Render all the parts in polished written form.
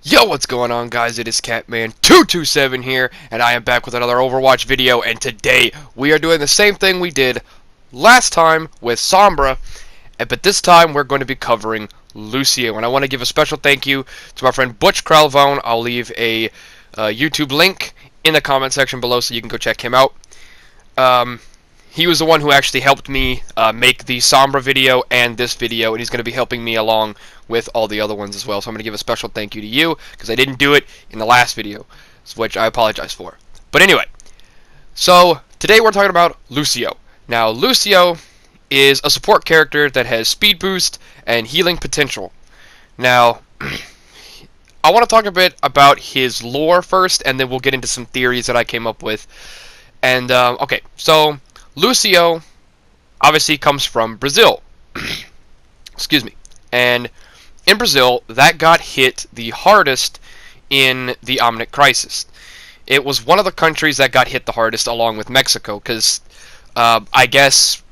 Yo, what's going on, guys? It is Catman227 here, and I am back with another Overwatch video, and today we are doing the same thing we did last time with Sombra, but this time we're going to be covering Lucio, and I want to give a special thank you to my friend Butch Kralvone. I'll leave a YouTube link in the comment section below so you can go check him out. He was the one who actually helped me make the Sombra video and this video, and he's going to be helping me along with all the other ones as well. So I'm going to give a special thank you to you, because I didn't do it in the last video, which I apologize for. But anyway, so today we're talking about Lucio. Now, Lucio is a support character that has speed boost and healing potential. Now, I want to talk a bit about his lore first, and then we'll get into some theories that I came up with. And, okay, so Lucio obviously comes from Brazil. Excuse me. And in Brazil, that got hit the hardest in the Omnic Crisis. It was one of the countries that got hit the hardest along with Mexico, because I guess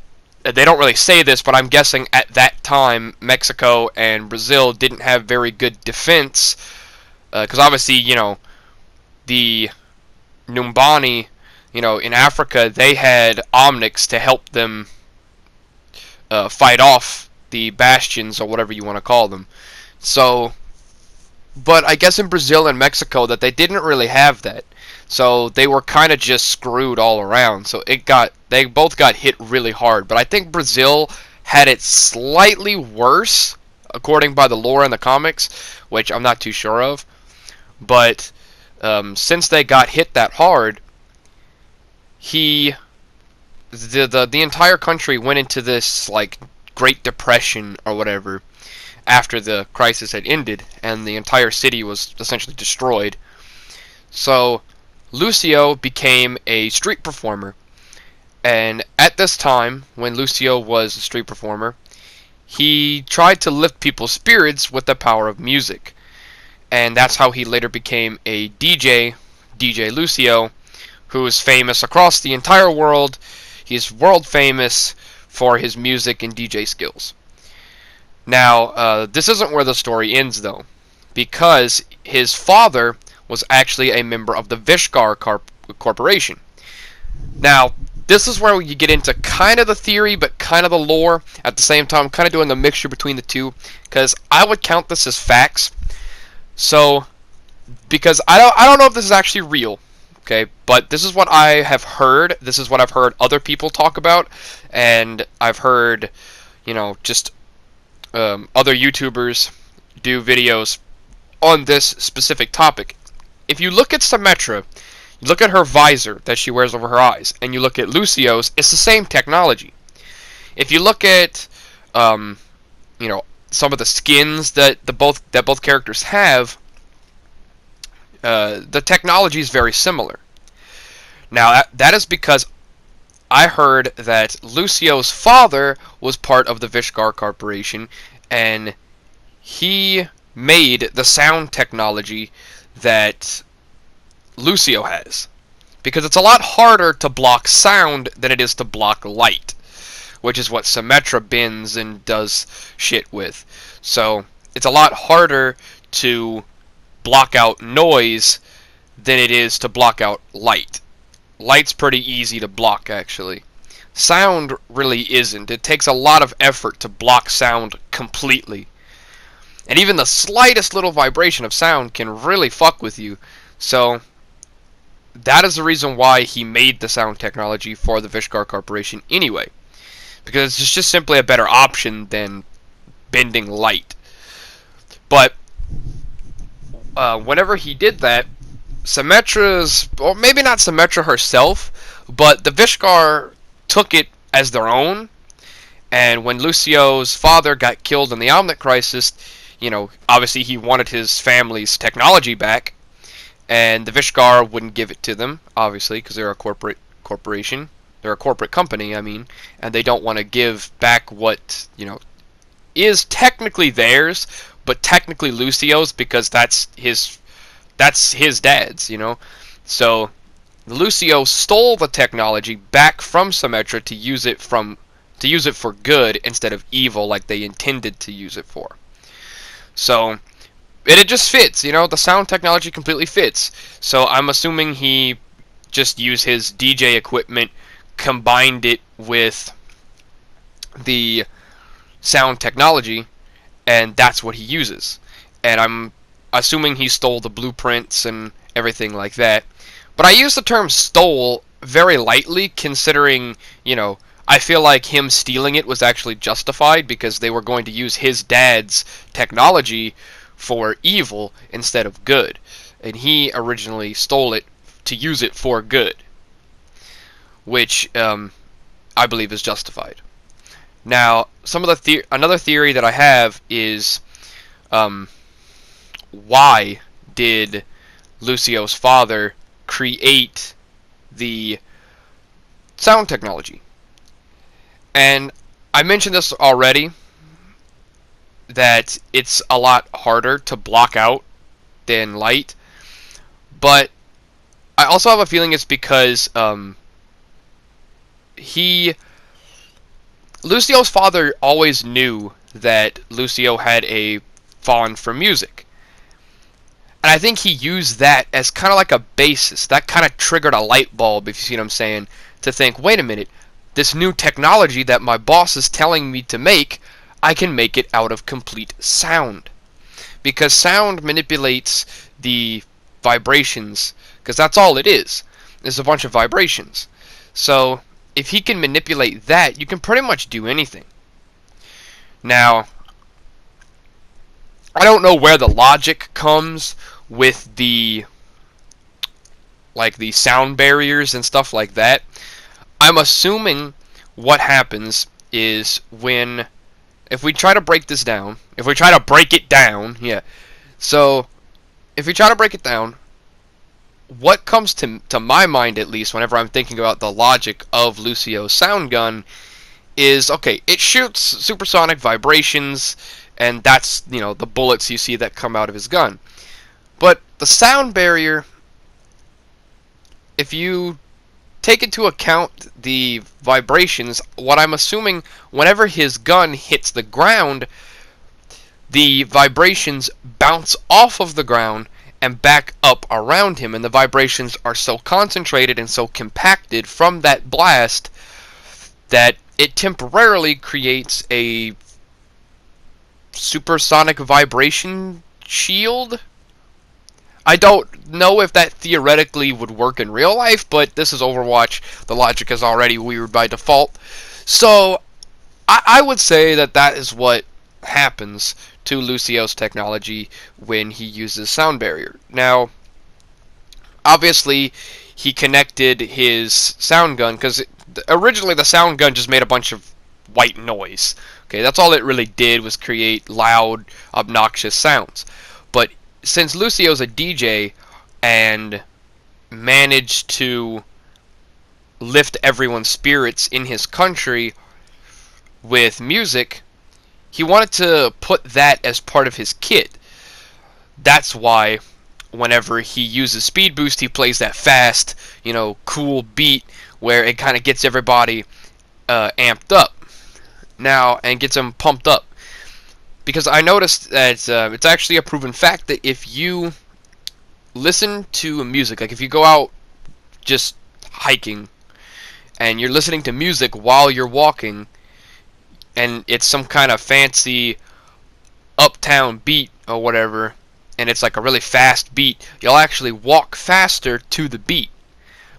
they don't really say this, but I'm guessing at that time Mexico and Brazil didn't have very good defense, because obviously, you know, the Numbani, you know, in Africa, they had Omnics to help them fight off the bastions, or whatever you want to call them. So, but I guess in Brazil and Mexico that they didn't really have that. So they were kind of just screwed all around. So they both got hit really hard. But I think Brazil had it slightly worse, according by the lore in the comics, which I'm not too sure of. But since they got hit that hard, the entire country went into this like Great Depression or whatever after the crisis had ended, and the entire city was essentially destroyed. So Lucio became a street performer, and at this time, when Lucio was a street performer, he tried to lift people's spirits with the power of music, and that's how he later became a DJ Lucio, who is famous across the entire world. He's world famous for his music and DJ skills. Now, this isn't where the story ends, though, because his father was actually a member of the Vishgar Corporation. Now, this is where you get into kind of the theory, but kind of the lore at the same time. I'm kind of doing the mixture between the two, because I would count this as facts. So, because I don't know if this is actually real, okay, but this is what I have heard. This is what I've heard other people talk about, and I've heard, you know, just other YouTubers do videos on this specific topic. If you look at Symmetra, you look at her visor that she wears over her eyes, and you look at Lucio's, it's the same technology. If you look at, you know, some of the skins that both characters have, the technology is very similar. Now, that is because I heard that Lucio's father was part of the Vishgar Corporation, and he made the sound technology that Lucio has. Because it's a lot harder to block sound than it is to block light, which is what Symmetra bends and does shit with. So, it's a lot harder to block out noise than it is to block out light. Light's pretty easy to block, actually. Sound really isn't. It takes a lot of effort to block sound completely. And even the slightest little vibration of sound can really fuck with you. So, that is the reason why he made the sound technology for the Vishgar Corporation anyway. Because it's just simply a better option than bending light. But, whenever he did that, Symmetra's, or maybe not Symmetra herself, but the Vishgar took it as their own, and when Lucio's father got killed in the Omnic Crisis, you know, obviously he wanted his family's technology back, and the Vishgar wouldn't give it to them, obviously, because they're a corporation, they're a corporate company, I mean, and they don't want to give back what, you know, is technically theirs, but technically Lucio's, because that's his dad's, you know. So Lucio stole the technology back from Symmetra to use it for good instead of evil like they intended to use it for. So it just fits, you know, the sound technology completely fits. So I'm assuming he just used his DJ equipment, combined it with the sound technology, and that's what he uses. And I'm assuming he stole the blueprints and everything like that. But I use the term stole very lightly, considering, you know, I feel like him stealing it was actually justified because they were going to use his dad's technology for evil instead of good. And he originally stole it to use it for good, which I believe is justified. Now, some of the another theory that I have is, why did Lucio's father create the sound technology? And I mentioned this already, that it's a lot harder to block out than light, but I also have a feeling it's because Lucio's father always knew that Lucio had a fond for music. And I think he used that as kind of like a basis. That kind of triggered a light bulb, if you see what I'm saying, to think, wait a minute, this new technology that my boss is telling me to make, I can make it out of complete sound. Because sound manipulates the vibrations, because that's all it is. It's a bunch of vibrations. So, if he can manipulate that, you can pretty much do anything. Now, I don't know where the logic comes with the sound barriers and stuff like that. I'm assuming what happens is if we try to break this down, if we try to break it down, yeah. So, if we try to break it down, what comes to my mind, at least, whenever I'm thinking about the logic of Lucio's sound gun, is, okay, it shoots supersonic vibrations, and that's, you know, the bullets you see that come out of his gun. But the sound barrier, if you take into account the vibrations, what I'm assuming, whenever his gun hits the ground, the vibrations bounce off of the ground and back up around him, and the vibrations are so concentrated and so compacted from that blast that it temporarily creates a supersonic vibration shield. I don't know if that theoretically would work in real life, but this is Overwatch. The logic is already weird by default. So, I would say that that is what happens to Lucio's technology when he uses sound barrier. Now, obviously, he connected his sound gun, because originally the sound gun just made a bunch of white noise. Okay, that's all it really did, was create loud, obnoxious sounds. But since Lucio's a DJ and managed to lift everyone's spirits in his country with music, he wanted to put that as part of his kit. That's why whenever he uses speed boost, he plays that fast, you know, cool beat where it kind of gets everybody amped up now and gets them pumped up. Because I noticed that it's actually a proven fact that if you listen to music, like if you go out just hiking and you're listening to music while you're walking, and it's some kind of fancy uptown beat or whatever, and it's like a really fast beat, you'll actually walk faster to the beat.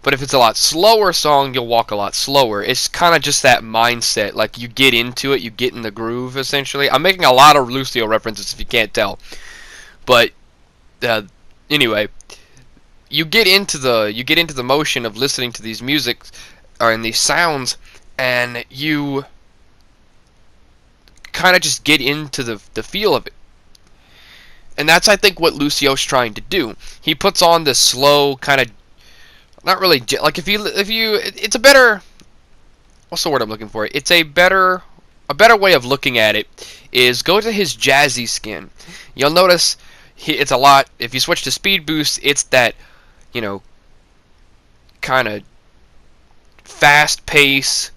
But if it's a lot slower song, you'll walk a lot slower. It's kind of just that mindset. Like, you get into it, you get in the groove, essentially. I'm making a lot of Lucio references if you can't tell. But, anyway, you get into the motion of listening to these music, or in these sounds, and you kind of just get into the feel of it. And that's, I think, what Lucio's trying to do. He puts on this slow, kind of, not really, like, it's a better, what's the word I'm looking for? It's a better way of looking at it is go to his jazzy skin. You'll notice it's a lot, if you switch to speed boost, it's that, you know, kind of fast pace,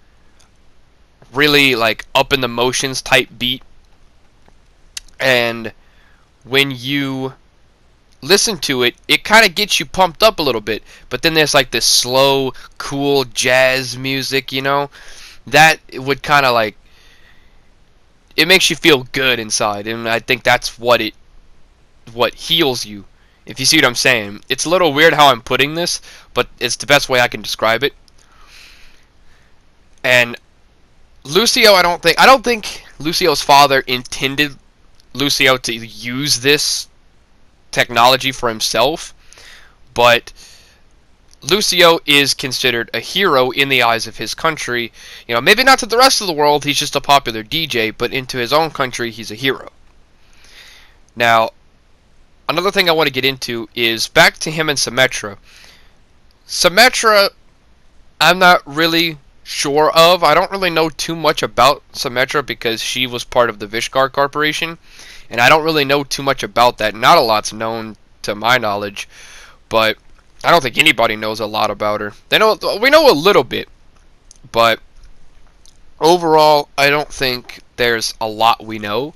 really, like, up in the motions type beat. And when you listen to it, it kind of gets you pumped up a little bit. But then there's like this slow, cool jazz music, you know? That would kind of like, it makes you feel good inside. And I think that's what heals you. If you see what I'm saying. It's a little weird how I'm putting this, but it's the best way I can describe it. And Lucio, I don't think Lucio's father intended Lucio to use this technology for himself, but Lucio is considered a hero in the eyes of his country. You know, maybe not to the rest of the world, he's just a popular DJ, but into his own country, he's a hero. Now, another thing I want to get into is back to him and Symmetra. Symmetra, I'm not really sure of. I don't really know too much about Symmetra because she was part of the Vishkar Corporation, and I don't really know too much about that. Not a lot's known to my knowledge, but I don't think anybody knows a lot about her. We know a little bit, but overall, I don't think there's a lot we know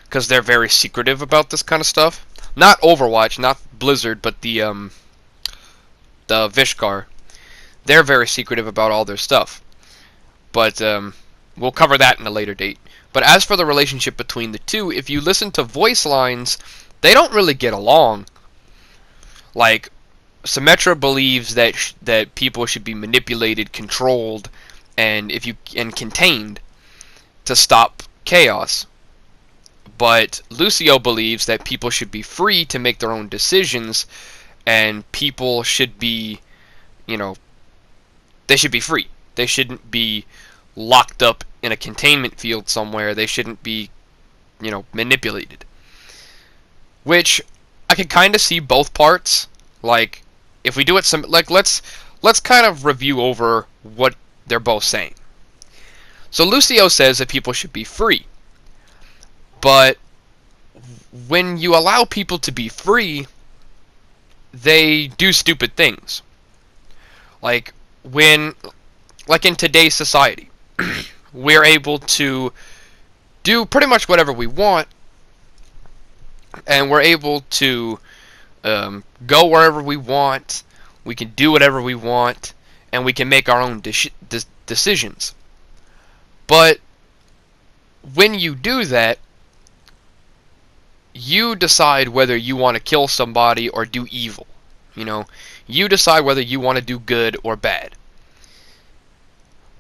because they're very secretive about this kind of stuff. Not Overwatch, not Blizzard, but the Vishkar. They're very secretive about all their stuff. But we'll cover that in a later date. But as for the relationship between the two, if you listen to voice lines, they don't really get along. Like, Symmetra believes that people should be manipulated, controlled, and contained to stop chaos. But Lucio believes that people should be free to make their own decisions, and people should be, they should be free. They shouldn't be locked up in a containment field somewhere. They shouldn't be, manipulated. Which I can kind of see both parts. Like, if we do it let's kind of review over what they're both saying. So Lucio says that people should be free. But when you allow people to be free, they do stupid things. Like in today's society, we're able to do pretty much whatever we want, and we're able to go wherever we want. We can do whatever we want, and we can make our own decisions. But when you do that, you decide whether you want to kill somebody or do evil. You decide whether you want to do good or bad.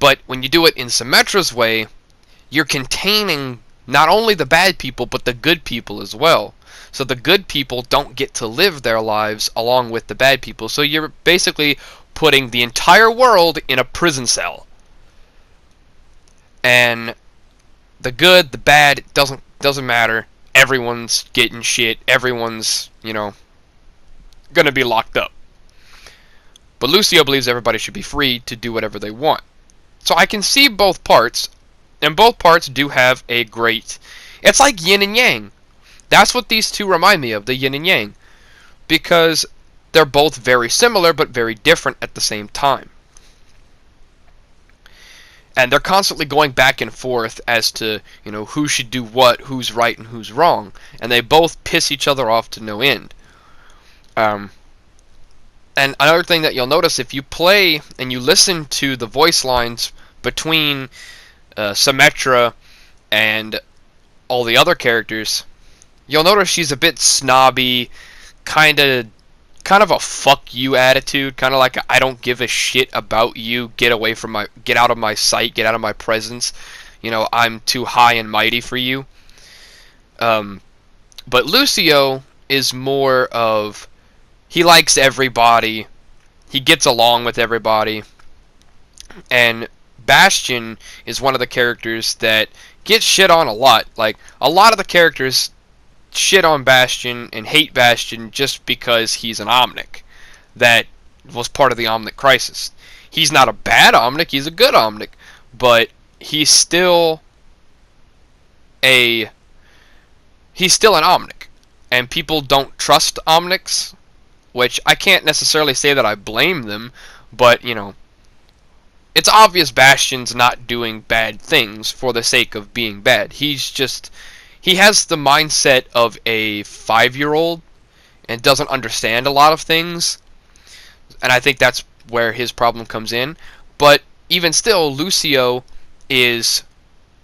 But when you do it in Symmetra's way, you're containing not only the bad people, but the good people as well. So the good people don't get to live their lives along with the bad people. So you're basically putting the entire world in a prison cell. And the good, the bad, it doesn't matter. Everyone's getting shit. Everyone's, gonna be locked up. But Lucio believes everybody should be free to do whatever they want. So I can see both parts, and both parts do have a great... It's like yin and yang. That's what these two remind me of, the yin and yang. Because they're both very similar, but very different at the same time. And they're constantly going back and forth as to, who should do what, who's right and who's wrong. And they both piss each other off to no end. And another thing that you'll notice, if you play and you listen to the voice lines between Symmetra and all the other characters, you'll notice she's a bit snobby, kind of a fuck you attitude, kind of like a, I don't give a shit about you, get out of my sight, get out of my presence, I'm too high and mighty for you. But Lucio is more of, he likes everybody, he gets along with everybody, and Bastion is one of the characters that gets shit on a lot. Like, a lot of the characters shit on Bastion and hate Bastion just because he's an Omnic that was part of the Omnic crisis. He's not a bad Omnic, he's a good Omnic, but he's still an Omnic, and people don't trust Omnics, which I can't necessarily say that I blame them, but it's obvious Bastion's not doing bad things for the sake of being bad. He's he has the mindset of a 5-year-old and doesn't understand a lot of things, and I think that's where his problem comes in. But even still, Lucio is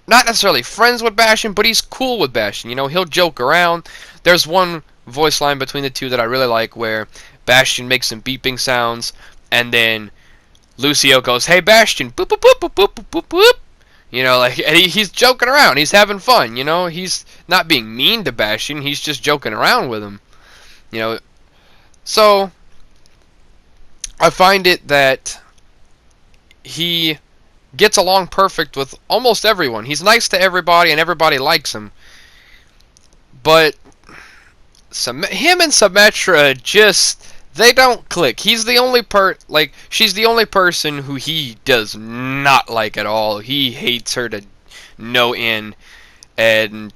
not necessarily friends with Bastion, but he's cool with Bastion. You know, he'll joke around. There's one voice line between the two that I really like where Bastion makes some beeping sounds, and then Lucio goes, "Hey Bastion, boop boop boop boop boop boop boop boop." You know, like, and he's joking around. He's having fun. You know, he's not being mean to Bastion. He's just joking around with him. You know, so I find it that he gets along perfect with almost everyone. He's nice to everybody, and everybody likes him. But him and Symmetra just, they don't click. He's the only she's the only person who he does not like at all. He hates her to no end, and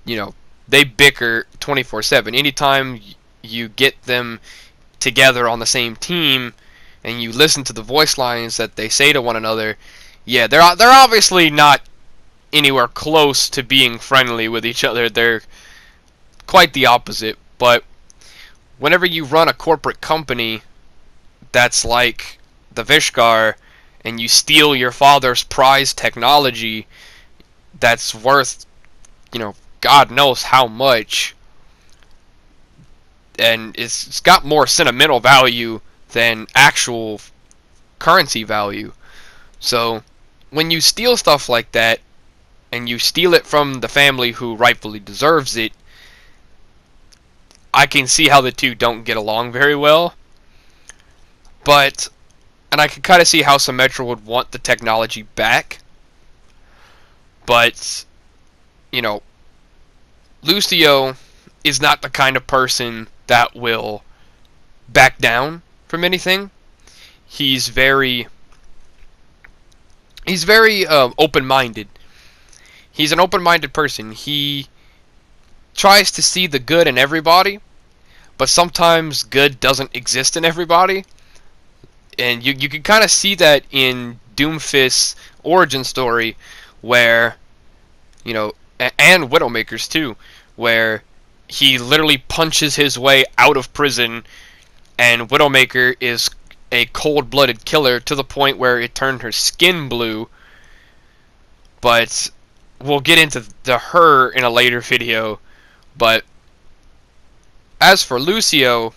you know, they bicker 24/7. Anytime you get them together on the same team and you listen to the voice lines that they say to one another, yeah, they're obviously not anywhere close to being friendly with each other. They're quite the opposite. But whenever you run a corporate company that's like the Vishkar, and you steal your father's prized technology that's worth, you know, God knows how much, and it's got more sentimental value than actual currency value. So when you steal stuff like that, and you steal it from the family who rightfully deserves it, I can see how the two don't get along very well. And I can kind of see how Symmetra would want the technology back. But, you know, Lucio is not the kind of person that will back down from anything. He's very open-minded. He's an open-minded person. He tries to see the good in everybody, but sometimes good doesn't exist in everybody. And you can kind of see that in Doomfist's origin story, where, you know, and Widowmaker's too, where he literally punches his way out of prison, and Widowmaker is a cold-blooded killer to the point where it turned her skin blue. But we'll get into her in a later video. But as for Lucio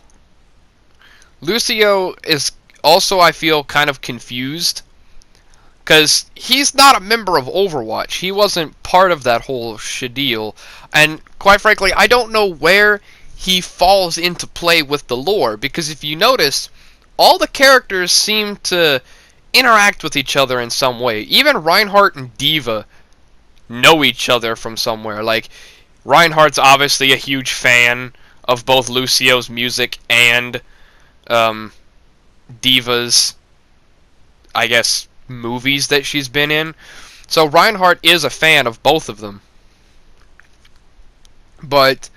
is also, I feel, kind of confused, because he's not a member of Overwatch. He wasn't part of that whole shadeal, and quite frankly, I don't know where he falls into play with the lore, because if you notice, all the characters seem to interact with each other in some way. Even Reinhardt and D.Va know each other from somewhere. Like, Reinhardt's obviously a huge fan of both Lucio's music and D.Va's, I guess, movies that she's been in. So Reinhardt is a fan of both of them. But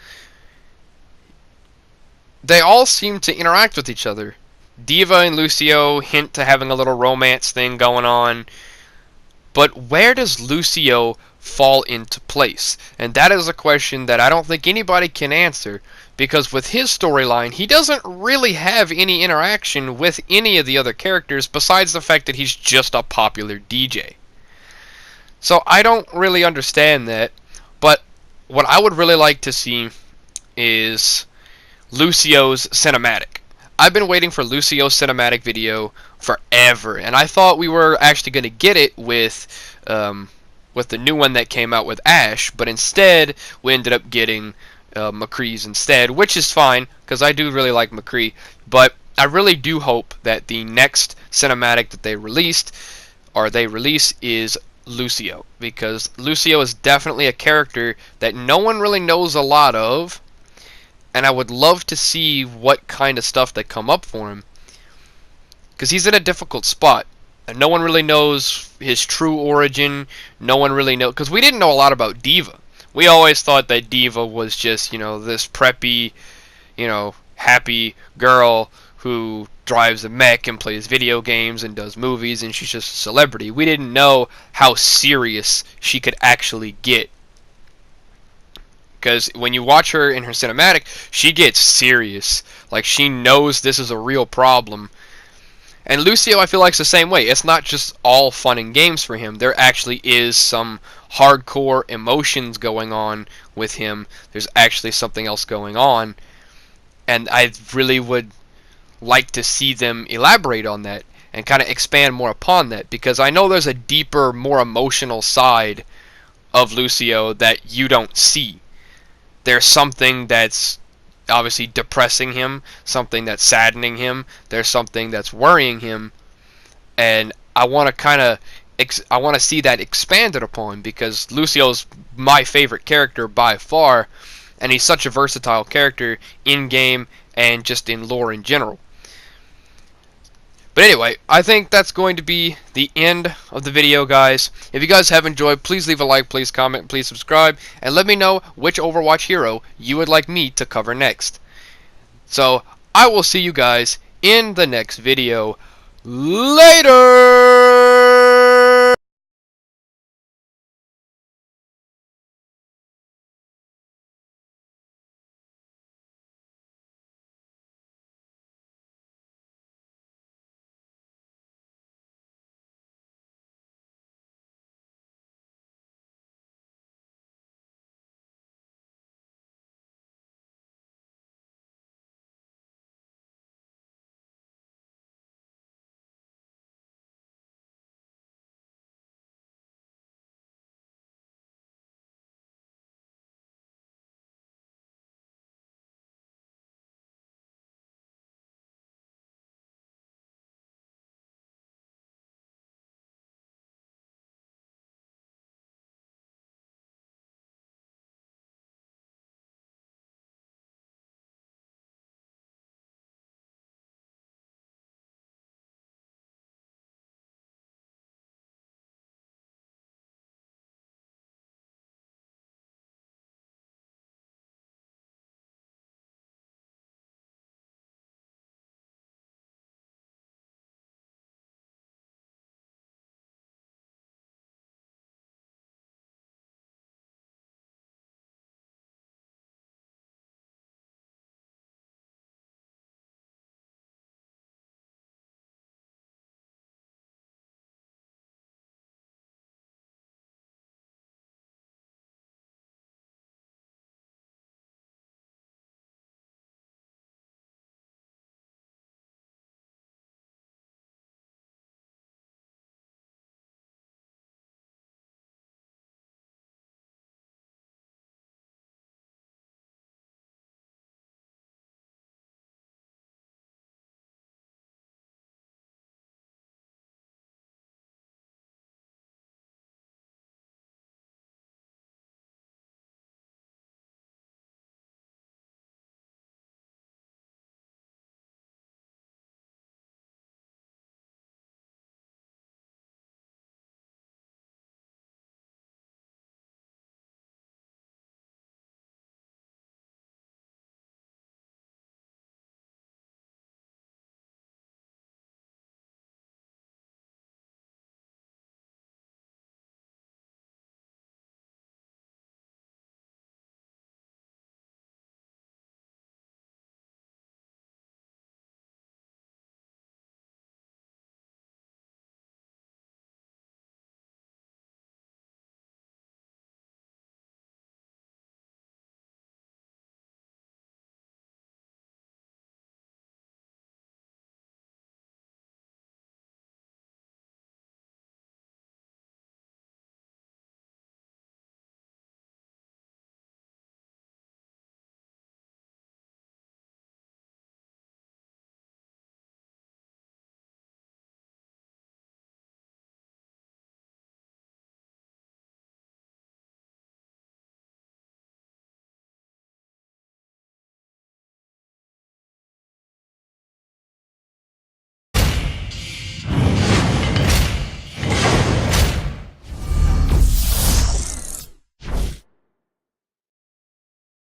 they all seem to interact with each other. D.Va and Lucio hint to having a little romance thing going on. But where does Lucio fall into place? And that is a question that I don't think anybody can answer, because with his storyline, he doesn't really have any interaction with any of the other characters besides the fact that he's just a popular DJ. So I don't really understand that, but what I would really like to see is Lucio's cinematic. I've been waiting for Lucio's cinematic video forever, and I thought we were actually going to get it with the new one that came out with Ash, but instead we ended up getting McCree's instead, which is fine, because I do really like McCree. But I really do hope that the next cinematic that they release is Lucio, because Lucio is definitely a character that no one really knows a lot of, and I would love to see what kind of stuff they come up for him, because he's in a difficult spot, and no one really knows his true origin. No one really knows, because we didn't know a lot about D.Va. We always thought that D.Va was just, you know, this preppy, you know, happy girl who drives a mech and plays video games and does movies, and she's just a celebrity. We didn't know how serious she could actually get. because when you watch her in her cinematic, she gets serious. Like, she knows this is a real problem. And Lucio, I feel like, is the same way. It's not just all fun and games for him. There actually is some hardcore emotions going on with him. There's actually something else going on. And I really would like to see them elaborate on that and kind of expand more upon that, because I know there's a deeper, more emotional side of Lucio that you don't see. There's something that's obviously depressing him, something that's saddening him, there's something that's worrying him, and I want to I want to see that expanded upon, because Lucio's my favorite character by far, and he's such a versatile character in game and just in lore in general. But anyway, I think that's going to be the end of the video, guys. If you guys have enjoyed, please leave a like, please comment, please subscribe, and let me know which Overwatch hero you would like me to cover next. So, I will see you guys in the next video. Later!